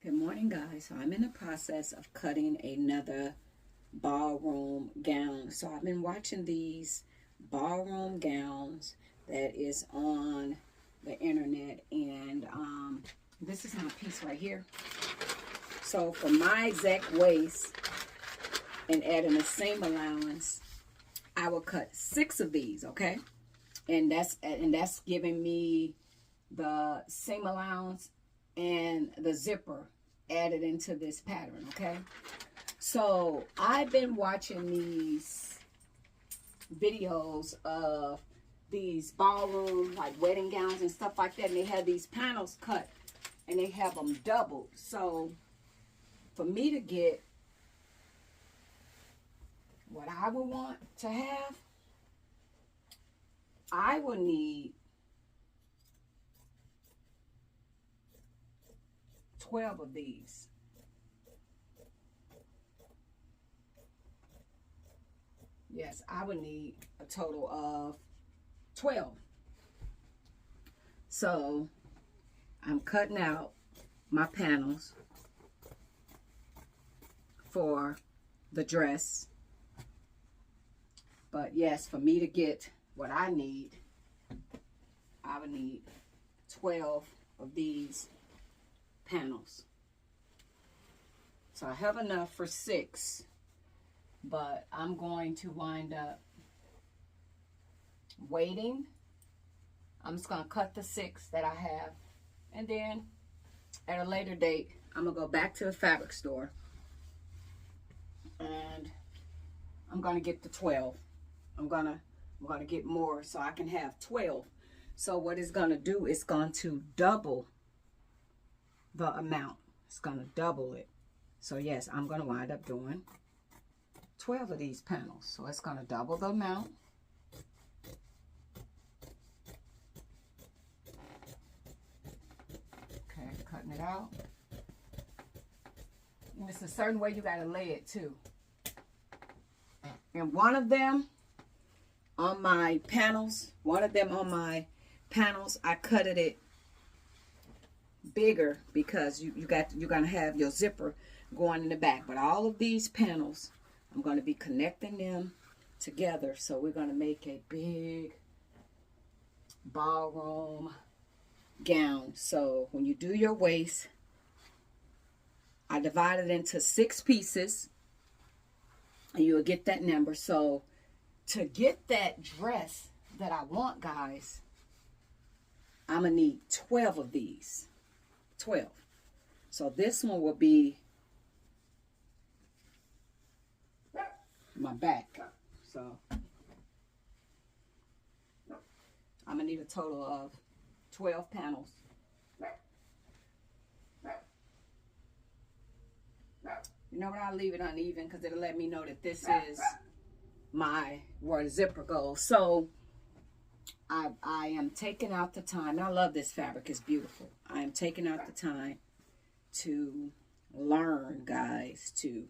Good morning, guys. So I'm in the process of cutting another ballroom gown. So I've been watching these ballroom gowns that is on the internet, and this is my piece right here. So for my exact waist and adding a seam allowance, I will cut 6 of these, okay? And that's giving me the seam allowance and the zipper added into this pattern, okay? So I've been watching these videos of these ballroom, like wedding gowns and stuff like that, and they have these panels cut and they have them doubled. So for me to get what I would want to have, I would need 12 of these. Yes, I would need a total of 12. So I'm cutting out my panels for the dress. But yes, for me to get what I need, I would need 12 of these panels. So I have enough for 6, but I'm going to wind up waiting. I'm just going to cut the 6 that I have, and then at a later date I'm going to go back to the fabric store and I'm going to get the 12. I'm going to get more so I can have 12. So what it's going to do is going to double the amount. It's going to double it. So yes, I'm going to wind up doing 12 of these panels. So it's going to double the amount. Okay, cutting it out. And it's a certain way you got to lay it too. And one of them on my panels, I cutted it bigger because you're gonna have your zipper going in the back. But all of these panels, I'm going to be connecting them together, so we're going to make a big ballroom gown. So when you do your waist, I divided it into 6 pieces and you'll get that number. So to get that dress that I want, guys, I'm gonna need 12 of these. 12. So this one will be my back. So I'm gonna need a total of 12 panels. You know what, I'll leave it uneven because it'll let me know that this is where the zipper goes. So I am taking out the time. I love this fabric. It's beautiful. I am taking out the time to learn, guys, to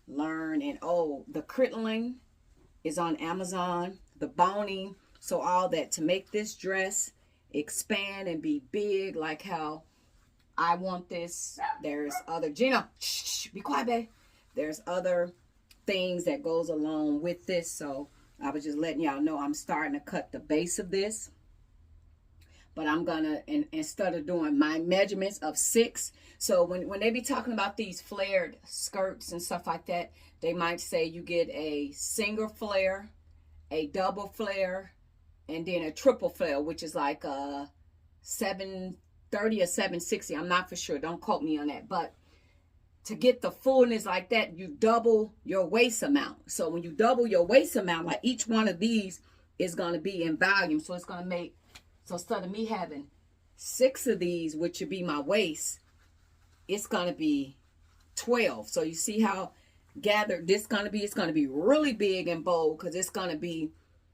learn. And oh, the crittling is on Amazon, the boning, so all that to make this dress expand and be big like how I want this. There's other, Gina, shh, be quiet, babe. There's other things that goes along with this. So I was just letting y'all know I'm starting to cut the base of this. But I'm gonna, instead of doing my measurements of 6, so when they be talking about these flared skirts and stuff like that, they might say you get a single flare, a double flare, and then a triple flare, which is like a 730 or 760. I'm not for sure. Don't quote me on that. But to get the fullness like that, you double your waist amount. So when you double your waist amount, like each one of these is going to be in volume. So it's going to make, so instead of me having 6 of these, which would be my waist, it's going to be 12. So you see how gathered this going to be? It's going to be really big and bold because it's going to be,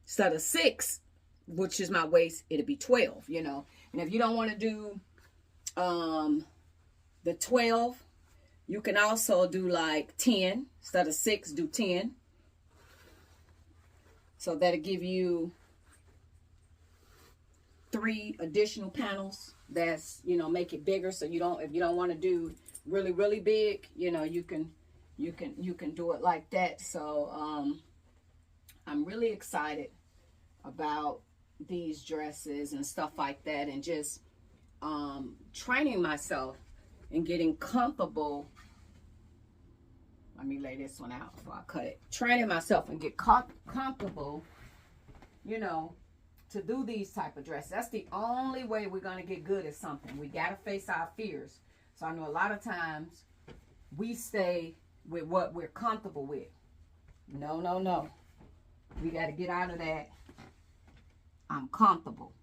instead of 6, which is my waist, it'll be 12, you know. And if you don't want to do the 12, you can also do like 10. Instead of 6, do 10. So that'll give you 3 additional panels. That's, you know, make it bigger. So you don't, if you don't want to do really, really big, you know, you can do it like that. So I'm really excited about these dresses and stuff like that, and just training myself and getting comfortable. Let me lay this one out before I cut it. Training myself and get comfortable, you know, to do these type of dresses. That's the only way we're going to get good at something. We got to face our fears. So I know a lot of times we stay with what we're comfortable with. No, no, no. We got to get out of that. I'm comfortable.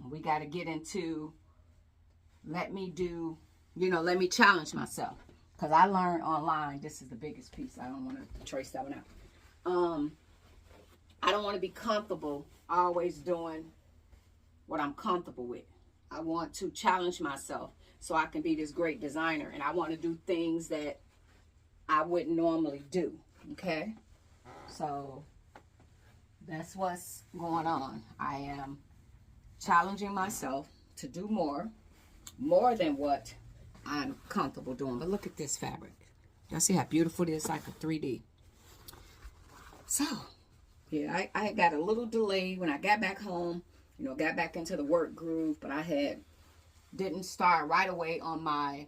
We got to get into, let me do, you know, let me challenge myself. Because I learned online, this is the biggest piece. I don't want to trace that one out. I don't want to be comfortable always doing what I'm comfortable with. I want to challenge myself so I can be this great designer. And I want to do things that I wouldn't normally do. Okay? So that's what's going on. I am challenging myself to do more than what I'm comfortable doing. But look at this fabric. Y'all see how beautiful it is, like a 3D. So, yeah, I got a little delay when I got back home, you know, got back into the work groove, but I didn't start right away on my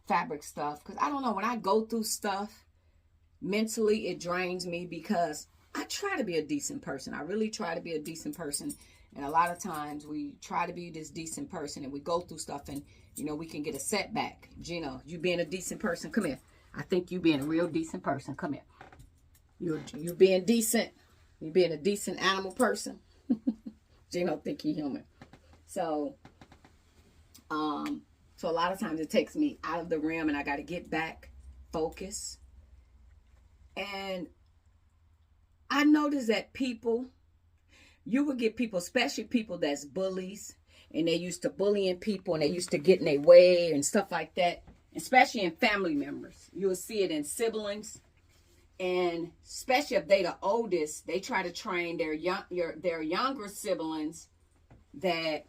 fabric stuff, because I don't know, when I go through stuff, mentally it drains me, because I try to be a decent person. I really try to be a decent person. And a lot of times we try to be this decent person and we go through stuff, and, you know, we can get a setback. Gino, you being a decent person, come here. I think you being a real decent person. Come here. You being decent. You being a decent animal person. Gino think he human. So, so a lot of times it takes me out of the rim, and I got to get back focused. And I noticed that you would get people, especially people that's bullies, and they used to bullying people, and they used to get in their way and stuff like that, especially in family members. You'll see it in siblings, and especially if they the oldest, they try to train their younger siblings that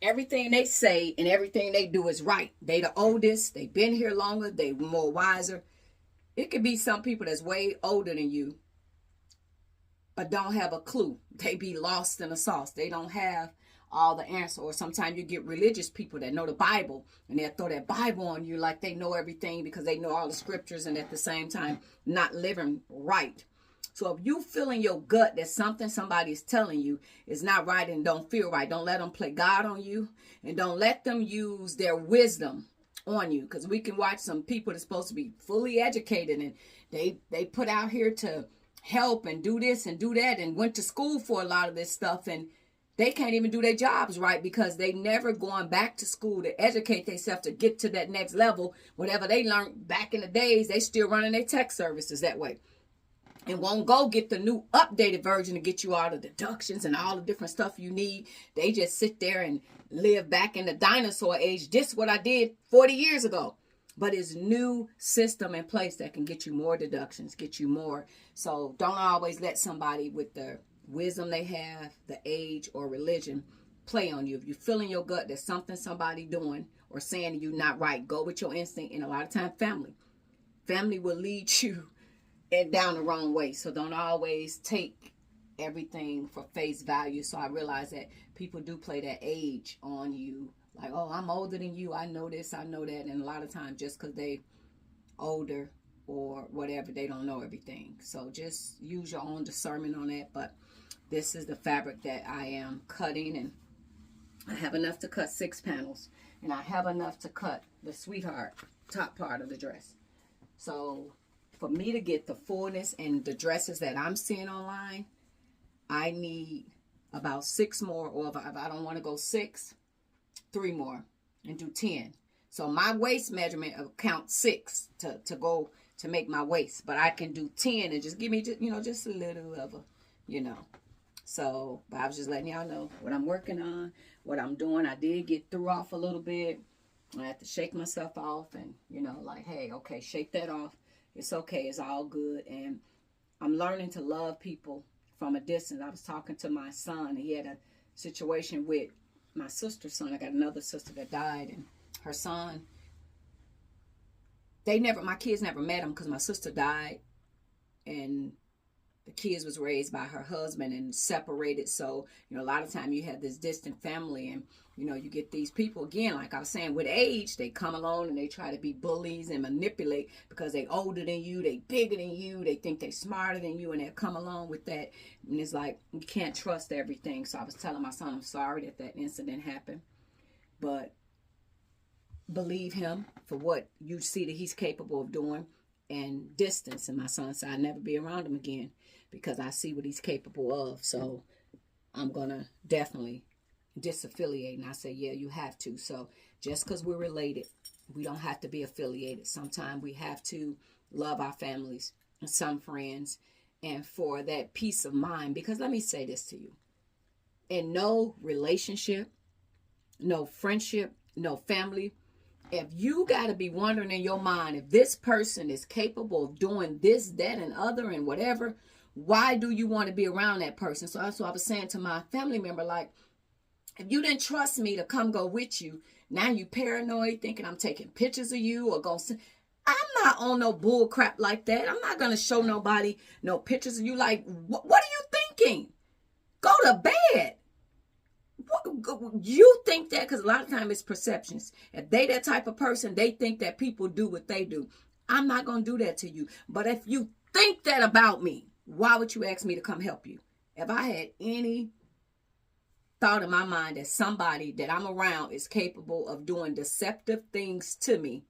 everything they say and everything they do is right. They the oldest, they've been here longer, they more wiser. It could be some people that's way older than you, but don't have a clue. They be lost in the sauce. They don't have all the answers. Or sometimes you get religious people that know the Bible, and they'll throw that Bible on you like they know everything because they know all the scriptures, and at the same time not living right. So if you feel in your gut that something somebody's telling you is not right and don't feel right, don't let them play God on you, and don't let them use their wisdom on you. Because we can watch some people that's supposed to be fully educated, and they put out here to help and do this and do that, and went to school for a lot of this stuff, and they can't even do their jobs right because they never going back to school to educate themselves to get to that next level. Whatever they learned back in the days, they still running their tech services that way, and won't go get the new updated version to get you all the deductions and all the different stuff you need. They just sit there and live back in the dinosaur age. This is what I did 40 years ago. But it's new system in place that can get you more deductions, get you more. So don't always let somebody with the wisdom they have, the age or religion, play on you. If you feel in your gut that somebody doing or saying to you not right, go with your instinct. And a lot of times family will lead you down the wrong way. So don't always take everything for face value. So I realize that people do play that age on you. Like, oh, I'm older than you. I know this, I know that. And a lot of times just because they older or whatever, they don't know everything. So just use your own discernment on that. But this is the fabric that I am cutting. And I have enough to cut 6 panels. And I have enough to cut the sweetheart top part of the dress. So for me to get the fullness and the dresses that I'm seeing online, I need about 6 more. Or if I don't want to go 6, 3 more and do 10. So my waist measurement will count 6 to go to make my waist, but I can do 10 and just give me just a little of a, So, but I was just letting y'all know what I'm working on, what I'm doing. I did get threw off a little bit. I had to shake myself off and, like, hey, okay, shake that off. It's okay. It's all good. And I'm learning to love people from a distance. I was talking to my son. He had a situation with my sister's son. I got another sister that died, and her son. My kids never met him because my sister died, and the kids was raised by her husband and separated. So, you know, a lot of time you have this distant family, and, you know, you get these people, again, like I was saying, with age, they come along and they try to be bullies and manipulate because they older than you, they bigger than you, they think they smarter than you, and they come along with that. And it's like, you can't trust everything. So I was telling my son, I'm sorry that that incident happened, but believe him for what you see that he's capable of doing, and distance. And my son said I'd never be around him again because I see what he's capable of. So I'm going to definitely disaffiliate. And I say, yeah, you have to. So just because we're related, we don't have to be affiliated. Sometimes we have to love our families and some friends, and for that peace of mind. Because let me say this to you. In no relationship, no friendship, no family, if you got to be wondering in your mind if this person is capable of doing this, that, and other, and whatever, why do you want to be around that person? So that's what I was saying to my family member, like, if you didn't trust me to come go with you, now you paranoid, thinking I'm taking pictures of you or going to... I'm not on no bull crap like that. I'm not going to show nobody no pictures of you. Like, what are you thinking? Go to bed. You think that because a lot of times it's perceptions. If they that type of person, they think that people do what they do. I'm not going to do that to you. But if you think that about me, why would you ask me to come help you? If I had any thought in my mind that somebody that I'm around is capable of doing deceptive things to me,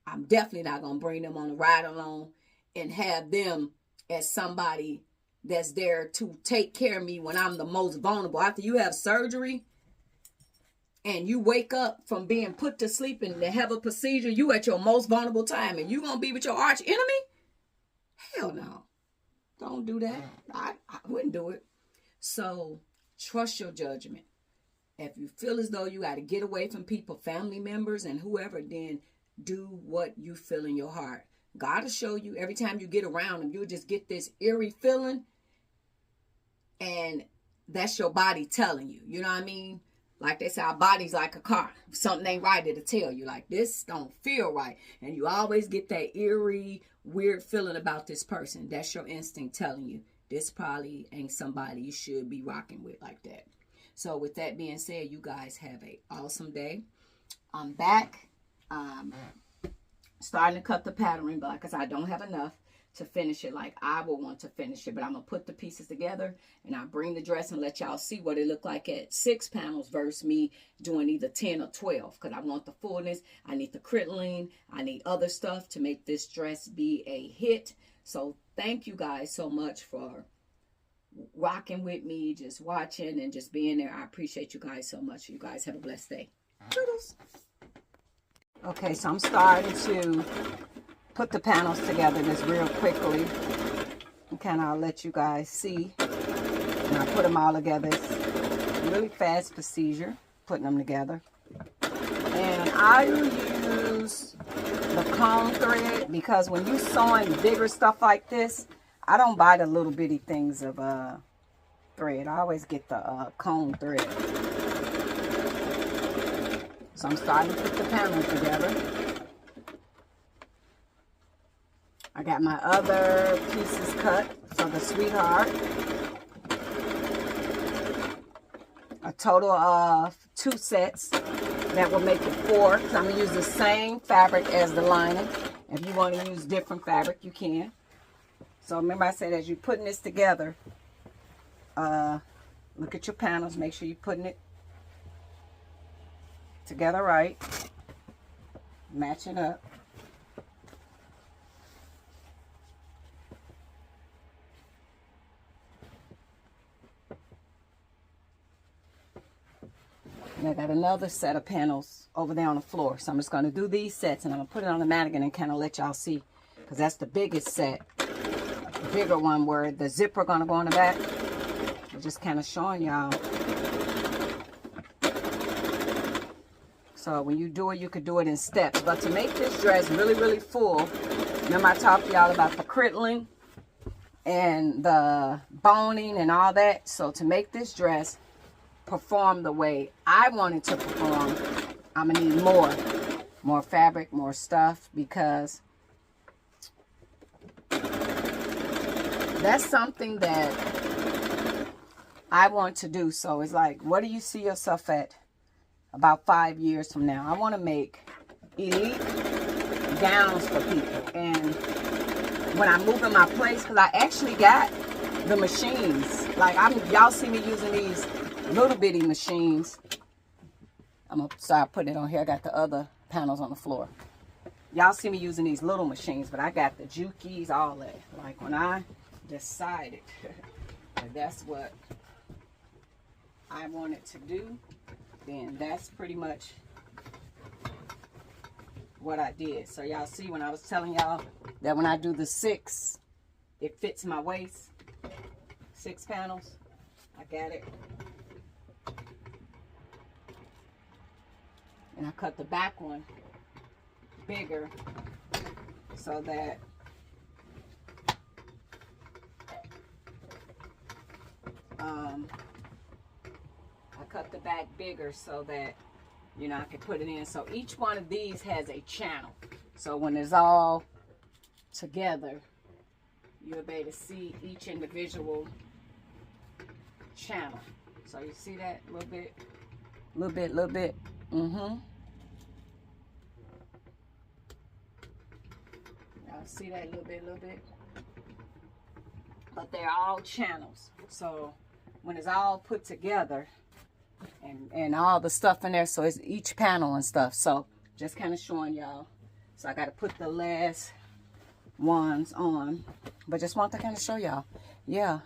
I'm definitely not going to bring them on a ride along and have them as somebody that's there to take care of me when I'm the most vulnerable. After you have surgery and you wake up from being put to sleep and to have a procedure, you at your most vulnerable time, and you gonna be with your arch enemy? Hell no. Don't do that. I wouldn't do it. So trust your judgment. If you feel as though you got to get away from people, family members and whoever, then do what you feel in your heart. God will show you every time you get around them. You'll just get this eerie feeling, and that's your body telling you. You know what I mean? Like they say, our body's like a car. If something ain't right, it'll tell you. Like, this don't feel right. And you always get that eerie, weird feeling about this person. That's your instinct telling you this probably ain't somebody you should be rocking with like that. So with that being said, you guys have an awesome day. I'm back. Starting to cut the pattern, but because I don't have enough to finish it like I will want to finish it. But I'm going to put the pieces together, and I'll bring the dress and let y'all see what it look like at 6 panels versus me doing either 10 or 12. Because I want the fullness. I need the crinoline. I need other stuff to make this dress be a hit. So thank you guys so much for rocking with me, just watching and just being there. I appreciate you guys so much. You guys have a blessed day. Toodles. Okay, so I'm starting to put the panels together just real quickly. And kind of let you guys see. And I put them all together. It's a really fast procedure, putting them together. And I use the cone thread because when you're sewing bigger stuff like this, I don't buy the little bitty things of thread. I always get the cone thread. So I'm starting to put the panels together. I got my other pieces cut for the sweetheart. A total of 2 sets. That will make it 4. So I'm going to use the same fabric as the lining. If you want to use different fabric, you can. So remember I said as you're putting this together, look at your panels. Make sure you're putting it together right, match it up. And I got another set of panels over there on the floor, so I'm just going to do these sets, and I'm going to put it on the mannequin and kind of let y'all see, because that's the biggest set, the bigger one where the zipper going to go on the back. I'm just kind of showing y'all. So when you do it, you could do it in steps. But to make this dress really, really full, remember I talked to y'all about the crinoline and the boning and all that. So to make this dress perform the way I want it to perform, I'm gonna need more fabric, more stuff, because that's something that I want to do. So it's like, what do you see yourself at about 5 years from now? I want to make elite gowns for people. And when I move in my place, because I actually got the machines. Like, y'all see me using these little bitty machines. I'm gonna start putting it on here. I got the other panels on the floor. Y'all see me using these little machines, but I got the Jukies, all that. Like, when I decided that that's what I wanted to do, then that's pretty much what I did. So y'all see, when I was telling y'all that when I do the 6, it fits my waist. 6 panels, I got it. And I cut the back one bigger so that you know, I can put it in. So each one of these has a channel. So when it's all together, you'll be able to see each individual channel. So you see that a little bit, little bit. Y'all see that little bit. But they're all channels. So when it's all put together, and all the stuff in there, so it's each panel and stuff. So just kind of showing y'all. So I got to put the last ones on, but just want to kind of show y'all. Yeah,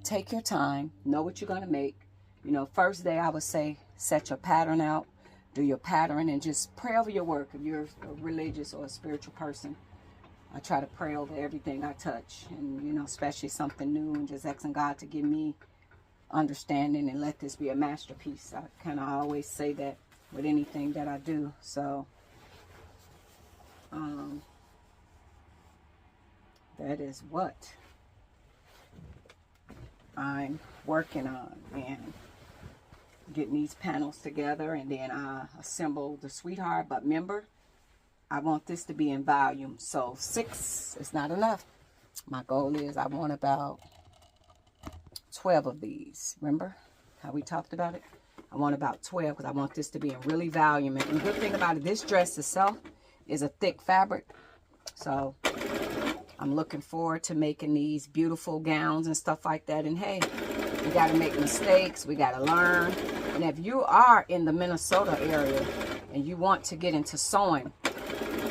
take your time, know what you're going to make. You know, first day I would say set your pattern out, do your pattern, and just pray over your work. If you're a religious or a spiritual person, I try to pray over everything I touch, and you know, especially something new, and just asking God to give me understanding and let this be a masterpiece. I kind of always say that with anything that I do. So that is what I'm working on, and getting these panels together, and then I assemble the sweetheart. But remember, I want this to be in volume, so 6 is not enough. My goal is I want about 12 of these. Remember how we talked about it? I want about 12 because I want this to be in really volume. And the good thing about it, this dress itself is a thick fabric. So I'm looking forward to making these beautiful gowns and stuff like that. And hey, we got to make mistakes. We got to learn. And if you are in the Minnesota area and you want to get into sewing,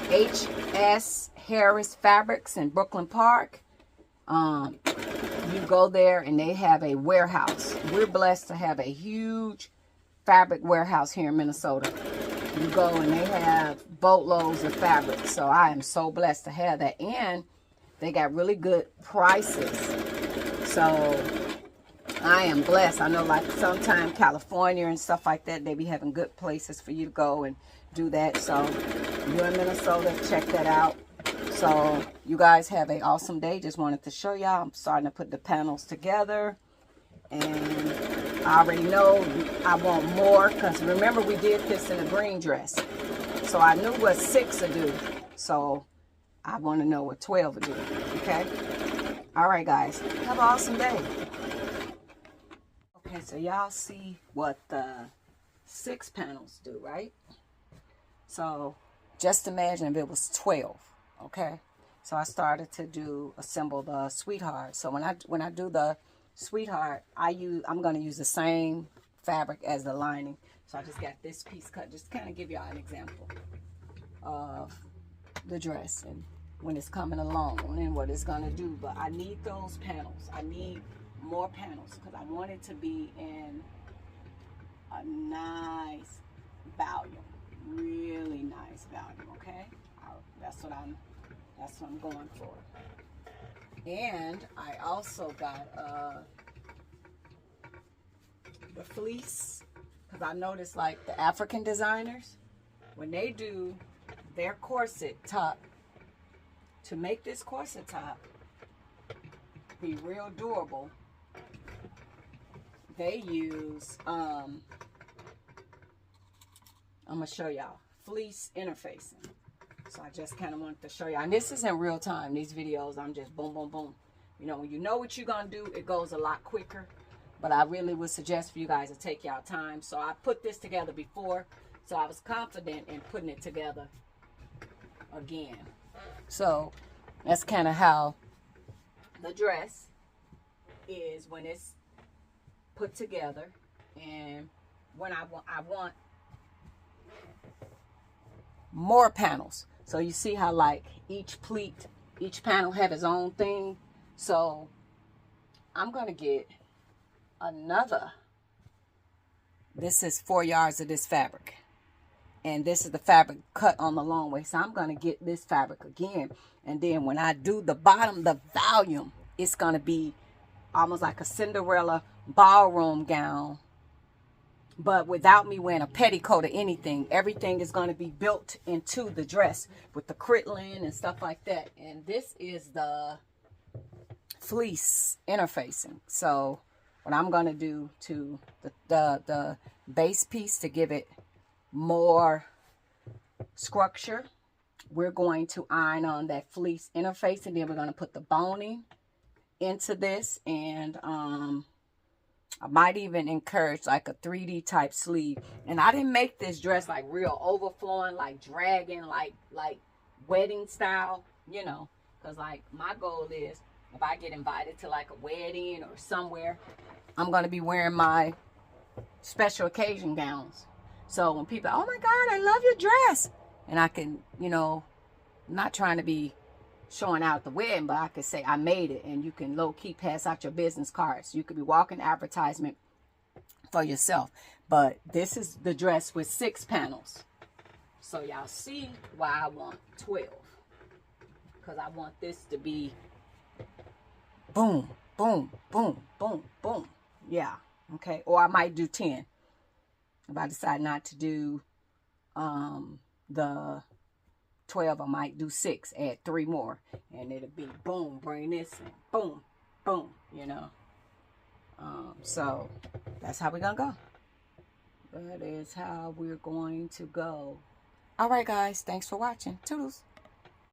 H.S. Harris Fabrics in Brooklyn Park, you go there and they have a warehouse. We're blessed to have a huge fabric warehouse here in Minnesota. You go and they have boatloads of fabric. So I am so blessed to have that. And they got really good prices. So I am blessed. I know, like, sometimes California and stuff like that, they be having good places for you to go and do that. So you're in Minnesota, check that out. So you guys have an awesome day. Just wanted to show y'all. I'm starting to put the panels together. And I already know I want more, because remember we did this in a green dress. So I knew what 6 would do. So I want to know what 12 would do. Okay? All right, guys. Have an awesome day. Okay, so y'all see what the 6 panels do, right? So just imagine if it was 12. Okay, so I started to assemble the sweetheart. So when I do the sweetheart, I'm going to use the same fabric as the lining. So I just got this piece cut, just kind of give y'all an example of the dress and when it's coming along and what it's going to do. But I need those panels. I need more panels because I want it to be in a nice volume, really nice volume. Okay, that's what I'm going for. And I also got the fleece, because I noticed, like, the African designers, when they do their corset top, to make this corset top be real durable, they use I'm going to show y'all. Fleece interfacing. So I just kind of wanted to show y'all. And this is in real time. These videos, I'm just boom, boom, boom. You know, when you know what you're going to do, it goes a lot quicker. But I really would suggest for you guys to take y'all time. So I put this together before. So I was confident in putting it together again. So that's kind of how the dress is when it's put together. And when I want more panels. So you see how like each pleat, each panel have its own thing. So I'm going to get another. This is 4 yards of this fabric. And this is the fabric cut on the long way. So I'm going to get this fabric again. And then when I do the bottom, the volume, it's going to be almost like a Cinderella ballroom gown. But without me wearing a petticoat or anything, everything is going to be built into the dress with the critlin and stuff like that. And this is the fleece interfacing. So what I'm going to do to the base piece to give it more structure, we're going to iron on that fleece interface, and then we're going to put the boning into this. And I might even encourage like a 3D type sleeve. And I didn't make this dress like real overflowing, like dragging, like wedding style, you know, because like my goal is if I get invited to like a wedding or somewhere, I'm going to be wearing my special occasion gowns. So when people, oh my God, I love your dress. And I can, you know, not trying to be showing out the wedding, but I could say I made it, and you can low-key pass out your business cards. You could be walking advertisement for yourself. But this is the dress with 6 panels. So y'all see why I want 12. Because I want this to be boom, boom, boom, boom, boom. Yeah, okay. Or I might do 10. If I decide not to do the 12, I might do 6, add 3 more, and it'll be boom, bring this in, boom, boom, you know. So that's how we're gonna go. That is how we're going to go. All right, guys, thanks for watching. Toodles.